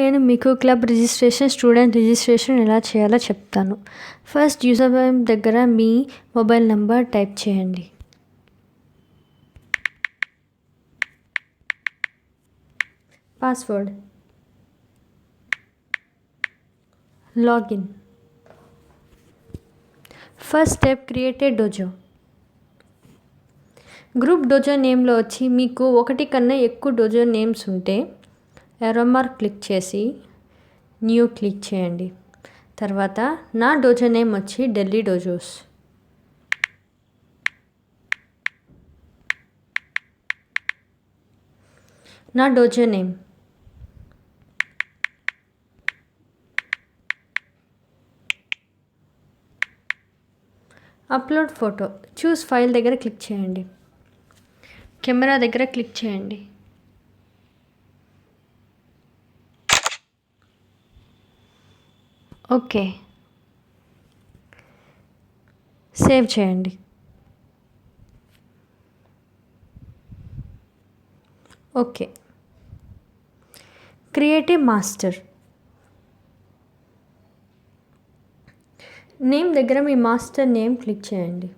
నేను మీకు club registration, student registration ఎలా చేయాలో చెప్తాను. ఫస్ట్ యూజర్ నేమ్ దగ్గర మీ మొబైల్ నంబర్ టైప్ చేయండి. Password, login. First step create a dojo. Group dojo నేమ్లో వచ్చి మీకు ఒకటి కన్నా ఎక్కువ డోజో నేమ్స్ ఉంటే ఎరో మార్క్ క్లిక్ చేసి న్యూ క్లిక్ చేయండి. తర్వాత నా డోజో నేమ్ వచ్చి ఢిల్లీ డోజోస్. నా dojo name upload photo. Choose file దగ్గర క్లిక్ చేయండి. కెమెరా దగ్గర క్లిక్ చేయండి. ఓకే, సేవ్ చేయండి. Okay, create a master. Name దగ్గర మీ మాస్టర్ నేమ్ క్లిక్ చేయండి.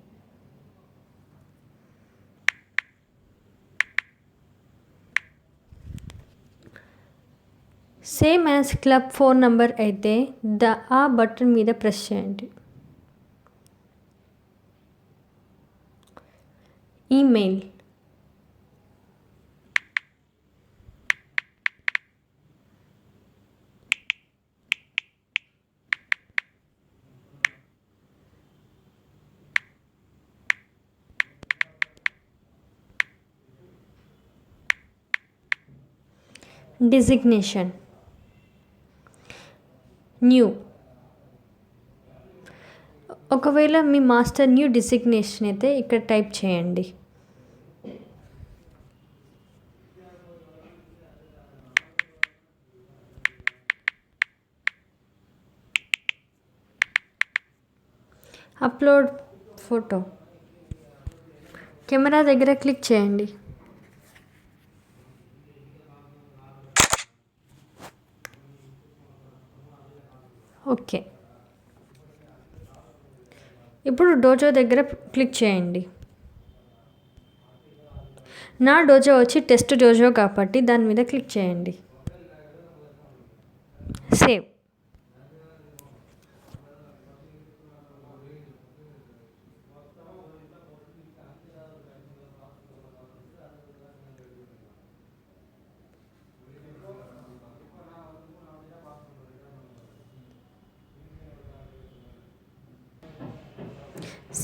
Same as club phone number అయితే ఆ బటన్ మీద ప్రెస్ చేయండి. Email, designation, new. ఒకవేళ మీ మాస్టర్ న్యూ డిజిగ్నేషన్ అయితే ఇక్కడ టైప్ చేయండి. Upload photo. కెమెరా దగ్గర క్లిక్ చేయండి. ఓకే, ఇప్పుడు డోజో దగ్గర క్లిక్ చేయండి. నా డోజో వచ్చి టెస్ట్ డోజో కాబట్టి దాని మీద క్లిక్ చేయండి. Save.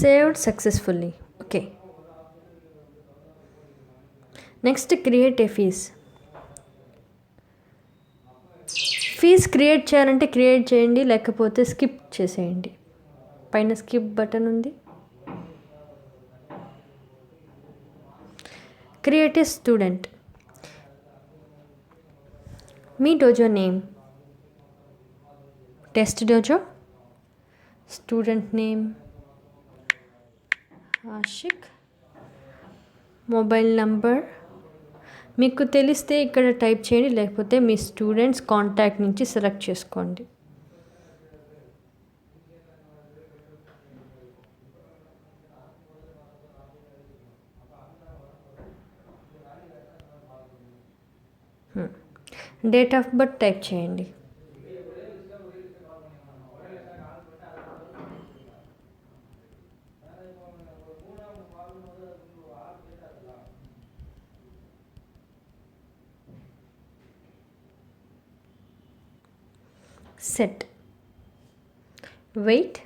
Saved successfully. Okay, next create a fees. Fees create చేయాలంటే క్రియేట్ చేయండి, లేకపోతే స్కిప్ చేసేయండి. పైన స్కిప్ బటన్ ఉంది. Create a student. మీ dojo name test dojo, student name Ashiq, mobile number మీకు తెలిస్తే ఇక్కడ టైప్ చేయండి, లేకపోతే మీ స్టూడెంట్స్ కాంటాక్ట్ నుంచి సెలెక్ట్ చేసుకోండి. డేట్ ఆఫ్ బర్త్ టైప్ చేయండి. Set. Wait,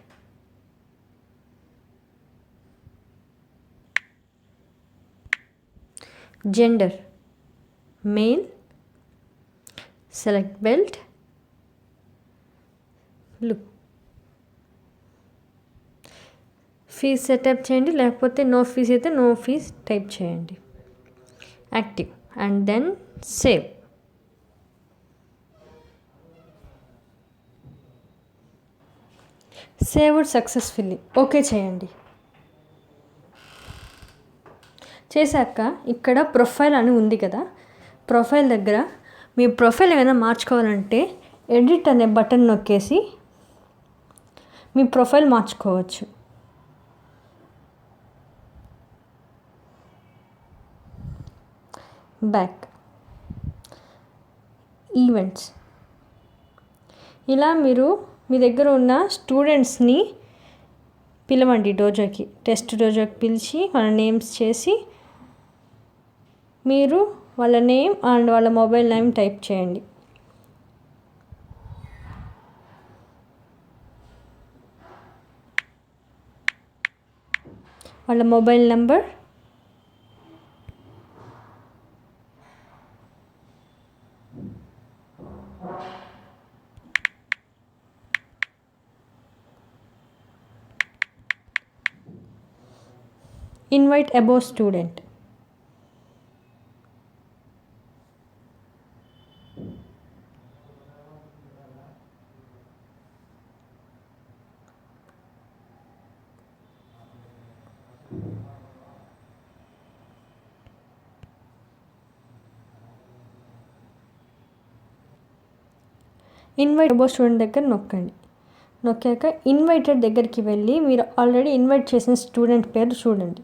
gender male, select belt, look. Fees setup చేయండి, లేకపోతే నో ఫీజ్ అయితే నో ఫీజ్ టైప్ చేయండి. Active and then save. Saved successfully. Okay చేయండి. చేశాక ఇక్కడ ప్రొఫైల్ అని ఉంది కదా, ప్రొఫైల్ దగ్గర మీ ప్రొఫైల్ ఏమైనా మార్చుకోవాలంటే ఎడిట్ అనే బటన్ నొక్కేసి మీ ప్రొఫైల్ మార్చుకోవచ్చు. Back events. ఇలా మీరు మీ దగ్గర ఉన్న స్టూడెంట్స్ని పిలవండి డోజోకి, టెస్ట్ డోజోకి పిలిచి వాళ్ళ నేమ్స్ చేసి మీరు వాళ్ళ నేమ్ అండ్ వాళ్ళ మొబైల్ నేమ్ టైప్ చేయండి. వాళ్ళ mobile number, invite above student. Invite above student దగ్గర నొక్కాక ఇన్వైటెడ్ దగ్గరికి వెళ్ళి మీరు ఆల్రెడీ ఇన్వైట్ చేసిన స్టూడెంట్ పేరు చూడండి.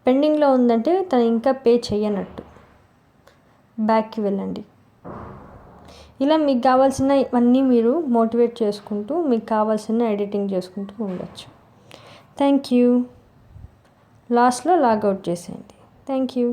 పెండింగ్లో ఉందంటే తను ఇంకా పే చేయనట్టు. బ్యాక్కి వెళ్ళండి. ఇలా మీకు కావాల్సినవన్నీ మీరు మోటివేట్ చేసుకుంటూ మీకు కావాల్సిన ఎడిటింగ్ చేసుకుంటూ ఉండొచ్చు. Thank you. లాస్ట్లో లాగౌట్ చేసేయండి. Thank you.